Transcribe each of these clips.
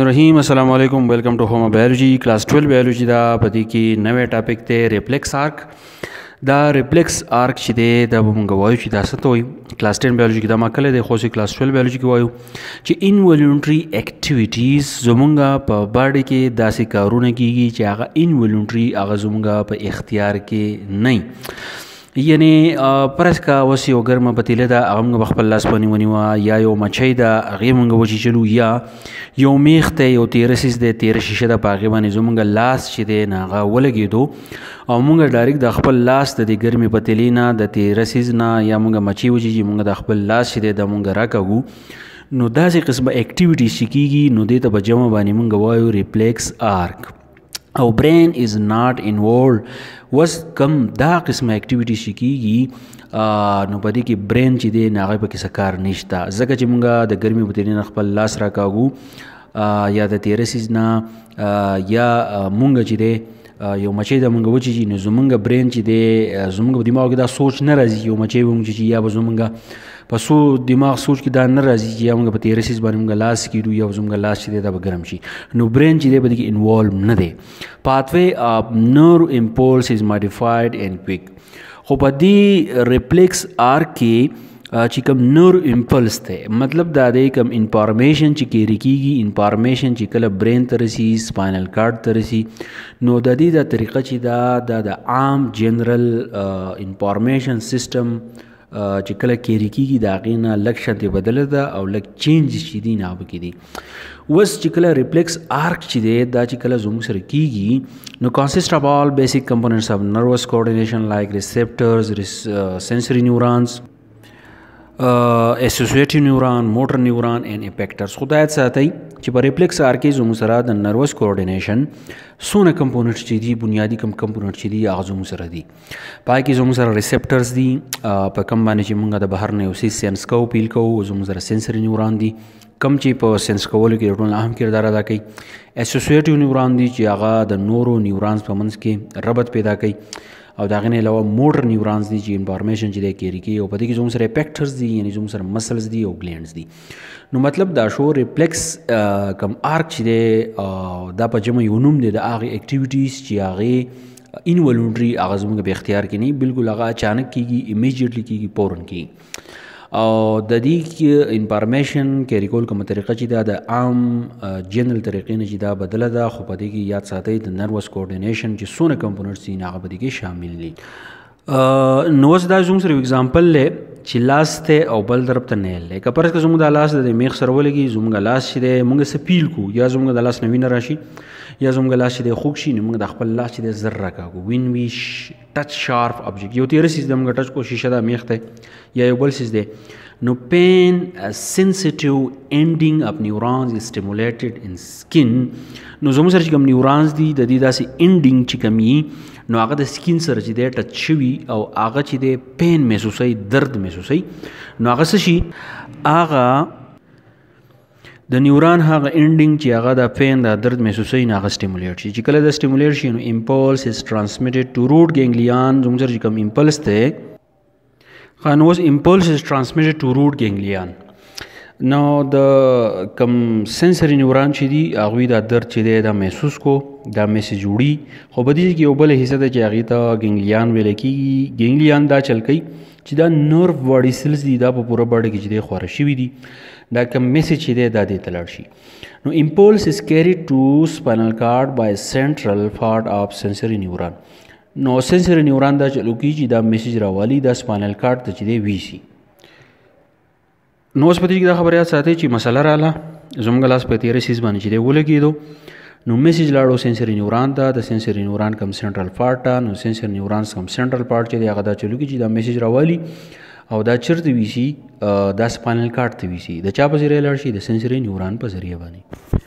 रहीम अस्सलाम वालेकुम welcome to home biology class 12 biology दा पदी की नवे topic ته ریفلیکس آرک دا ریفلیکس آرک چې دی دا به مونږ وایو چې دا څه ته وایي کلاس 10 بایولوژي کې دا ما کله دی خو چې کلاس 12 بایولوژي کې وایو چې انوالونټري اکټیویټیز زمونږ په باډي کې داسې کارونه کیږي چې هغه انوالونټري هغه زمونږ په اختیار کې نه یعنی پرس کا وسی او ګرمه پتیله دا هغه موږ خپل لاس باندې ونیوه یا یو مچۍ دا هغې موږ وچیچلو یا یو میخ ته یو تیره سیز دی تیره شیشه ده په هغې باندې زموږ لاس چې دی نه هغه ولګېدو او موږ ډایرکټ د خپل لاس د دې ګرمې پتیلې نه د تیره سیز نه یا موږ مچۍ وچیچي موږ د خپل لاس چې دی دا موږ راکاږو نو داسې قسمه اکټیویټیز چې کېږي نو دې ته په جمع باندې موږ وایو ریفلیکس آرک او برین از ناٹ انوالوډ وس کم دا قسمه اکټیویټي چې کېږي نو په دې کې برین چې دی نه هغه پکې څه کار نشته ځکه چې موږ د ګرمې پتیلې نه خپل لاس راکاږو یا د تیره سیز نه یا موږ چې دی یو مچۍ د موږ وچیچي نو زموږ برین چې دی زموږ په دماغ کې دا سوچ نه راځي یو مچۍ به موږ چیچي یا به زموږ په دماغ سوچ کې دا نه راځي چې یا موږ په تیره سیز باندې موږ لاس کیږو یا زموږ لاس چې دی دا به ګرم شي نو برین چې دی په دې کې انوالو نه دی pathway of nerve impulse is modified and quick خو په دې ریفلیکس آرک کې چې کوم نور امپلس ته مطلب دا دی کوم انفارمیشن چې کیری کیږي انفارمیشن چې کله برین ته رسي سپاینل کارډ ته رسي نو د دې دا طریقه چې دا د عام جنرال انفارمیشن سیستم چې کله کیری کیږي د هغې نه لږ شانتې بدله ده او لږ چینج چې دي نه پکې دي اوس چې کله ریفلیکس آرک چې دی دا چې کله زموږ سره کیږي نو consist of all basic components of nervous coordination like receptors, sensory neurons, associative neuron, motor neuron and effectors خو دا یاد ساتئ چې په ریفلیکس آرک کې زموږ سره د نروس کوارډینیشن څونه کمپوننټ چې دي بنیادي کم کمپوننټ چې دي هغه زموږ سره دي پای کې زموږ سره ریسپټرز دي په کم باندې چې موږ د بهر نه یو څیز سینس کوو فیل کوو زموږ سره سینسري نیوران دي کم چې په سینس کولو کې ډېر اهم کردار ادا کوي اسوسییټیو نیوران دي چې هغه د نورو نیورانز په منځ کې ربط پیدا کوي او دا غنه علاوه موټر نیورانز دي چې انفارمیشن چې د کیری کوي او په دې کې زموږ سره افیکټرز دي یعنی زموږ سره مسلز دي او گلینډز دي نو مطلب دا شو ریفلیکس کم آرک چې دی دا په جمع یو نوم دی د هغې اکټیویټیز چې هغې انوالونټري هغه زموږ په اختیار کې نه بالکل هغه اچانک کېږي امیجیټلی کېږي فوراً کېږي او د دې انفارمیشن کیری کول کومه طریقه چې دا د عام جنرال طریقې نه چې دا بدله ده خو په دې کې یاد ساتئ د نروس کوارډینیشن چې څونه کمپوننټس دي هغه په دې کې شامل دي نو اوس دا زموږ سره اگزامپل دی چې لاس ته او بل طرف ته نیل دی که فرض که زموږ دا لاس د میخ سره ولګي زموږ لاس چې دی موږ څه فیل کوو یا زموږ د لاس نه وینه راشي یا زموږ لاس چې دی خوږ شي نو موږ د خپل لاس چې دی زر راکاږو وین وی ټچ شارپ ابجیکټ یو تیره سیز دی موږ ټچ کو شیشه دا میخ ته یا یو بل سیز دی نو پین سنسیټیو اینډینګ اف نیورانز از سټیمولیټډ ان سکن نو زموږ سره چې کوم نیورانز دي د دې داسې اینډینګ چې کوم وي نو هغه د سکین سره چې دی ټچ شوي او هغه چې دی پین محسوسوي درد محسوسوي نو هغه څه شي هغه د نیوران هغه اینډینګ چې هغه د پین د درد محسوسوي نه هغه سټیمولیټ شي چې کله د سټیمولیټ شي نو امپلس از ټرانسمیټډ ټو روټ ګینګلیان زموږ سره چې کوم امپلس دی نو اوس امپلس از ټرانسمیټډ ټو روټ ګینګلیان نو د کم سنسري نیوران چې دي هغوی دا درد چې دی دا محسوس کو دا میسیج وړي خو په دې کې یو بل حصه ده چې هغې ته ګینګلیان ویلی کېږي ګینګلیان دا چل کوي چې دا نرو باډي سیلز دي دا په پوره باډي کې چې دی خواره شوي دي دا کم میسیج چې دی دا دې ته لاړ شي نو امپلس از کیریډ ټو سپاینل کارډ بای سینټرل پارټ آف سنسري نیوران نو سنسري نیوران دا چلو کېږي چې دا میسیج راوالي دا سپاینل کارډ ته چې دی ویسي نو اوس په دې کې دا خبره یاد ساتئ چې مسله راغله زموږ لاس په تیره سیز باندې چې دی ولګېدو نو میسیج لاړو سنسري نیوران ته د سنسري نیوران کم سنټرل پارټ ته نو سنسري نیورانز کم سنټرل پارټ چې دی هغه دا چلو کېږي چې دا میسیج راوالي او دا چیرته ویسي دا سپاینل کارډ ته ویسي د چا په ذریعه لاړ شي د سنسري نیوران په ذریعه باندې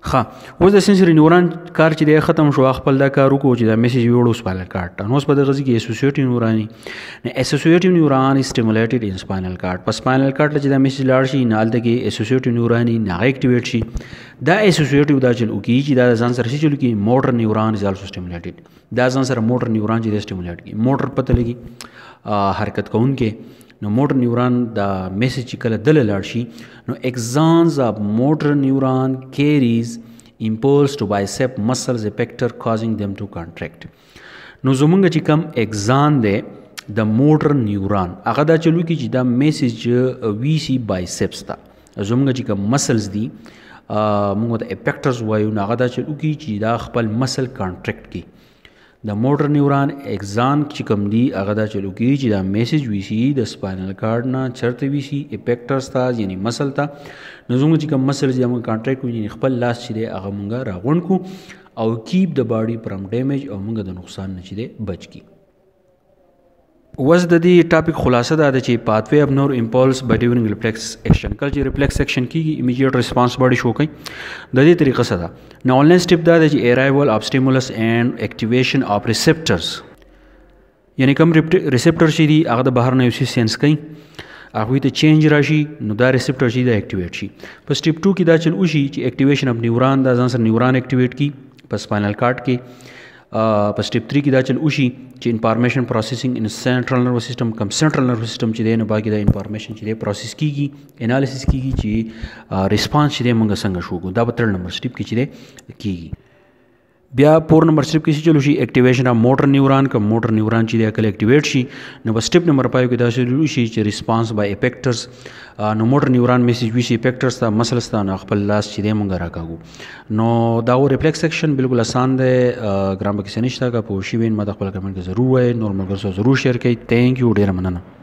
ښه اوس د سنسري نیوران کار چې دی ختم شو خپل دا کار وکړو چې دا میسیج ویوړو سپاینل کارډ ته نو اوس په دغه ځای کې اسوسییټیو نیوران نو اسوسییټیو نیوران از سټیمولیټډ ان سپاینل کارډ په سپاینل کارډ چې دا میسیج لاړ شي نه هلته کې اسوسییټیو نیوران نه هغه اکټیویټ شي دا اسوسییټیو دا چل وکړي چې دا ځان سره چلو کې موټر نیوران از آلسو سټیمولیټډ دا ځان سره موټر نیوران چې دی سټیمولیټ کړي موټر پته لګي حرکت کوونکې نو موټر نیوران دا میسج چې کله دله لاړ شي نو اکزانز اف موټر نیوران کیریز impulse to bicep muscles effector causing them to contract. نو زمونږ چې کم اکزان دی د موټر نیوران هغه دا چلو کی چې دا میسج وی سی بایسپس ته زمونږ چې کم مسلز دي موږ د افیکټرز وایو نو هغه دا چلو کی چې دا خپل مسل کانټریکټ کی د موټر نیوران اکزان چې کوم دی هغه دا چلو کی چې دا میسج وی سی د سپاینل کارډ نه چرته وی سی افیکټرز ته یعنی مسل ته نو زموږ چې کوم مسل چې موږ کانټریکټ کوو یعنی خپل لاس چې دی هغه موږ راغونډ کو او کیپ د باډي فرام ډیمیج او موږ د نقصان نه چې دی بچ کی. وز د دې ټاپک خلاصه دا ده چې پاتوی اف نور امپولس باي ډیورینګ ریفلیکس ایکشن کله چې ریفلیکس ایکشن کیږي امیډیټ ریسپانس باډي شو کوي د دې طریقه سره ده. نو آنلاین سټیپ دا ده چې ارایول اف سټیمولس اینڈ اکټیویشن اف ریسپټرز یعنی کوم ریسپټر چې دي هغه د بهر نه یو سینس کوي هغه ته چینج راشي نو دا ریسپټر چې دا اکټیویټ شي. په سټیپ 2 کې دا چل وشي چې اکټیویشن اف نیوران دا ځان سره نیوران اکټیویټ کی په سپاینل کارډ کې. په سټیپ 3 کې دا چل وشي چې انفارمیشن پروسیسینګ ان سنټرل نروس سیستم کم سنټرل نروس سیستم چې دی نو باقي دا انفارمیشن چې دی پروسیس کیږي انالیسس کیږي چې ریسپانس چې دی موږ څنګه شو کو دا په 3 نمبر سټیپ کې چې دی کیږي. بیا 4 نمبر سټیپ کې چلو شي اکټیویشن اف موټر نیوران کوم موټر نیوران چې دی کله اکټیویټ شي نو په سټیپ نمبر 5 کې دا شروع شي چې ریسپانس بای افیکټرز نو موټر نیوران میسج وی سی افیکټرز ته مسلز ته خپل لاس چې دی مونږ راکاږو نو دا ریفلیکس ایکشن بالکل آسان دی ګرام کې نشته کا پوښي وین ما د خپل کمنټ کې ضرور وای نورمال ګرځو ضرور شیر کړئ. تھینک یو ډیر مننه.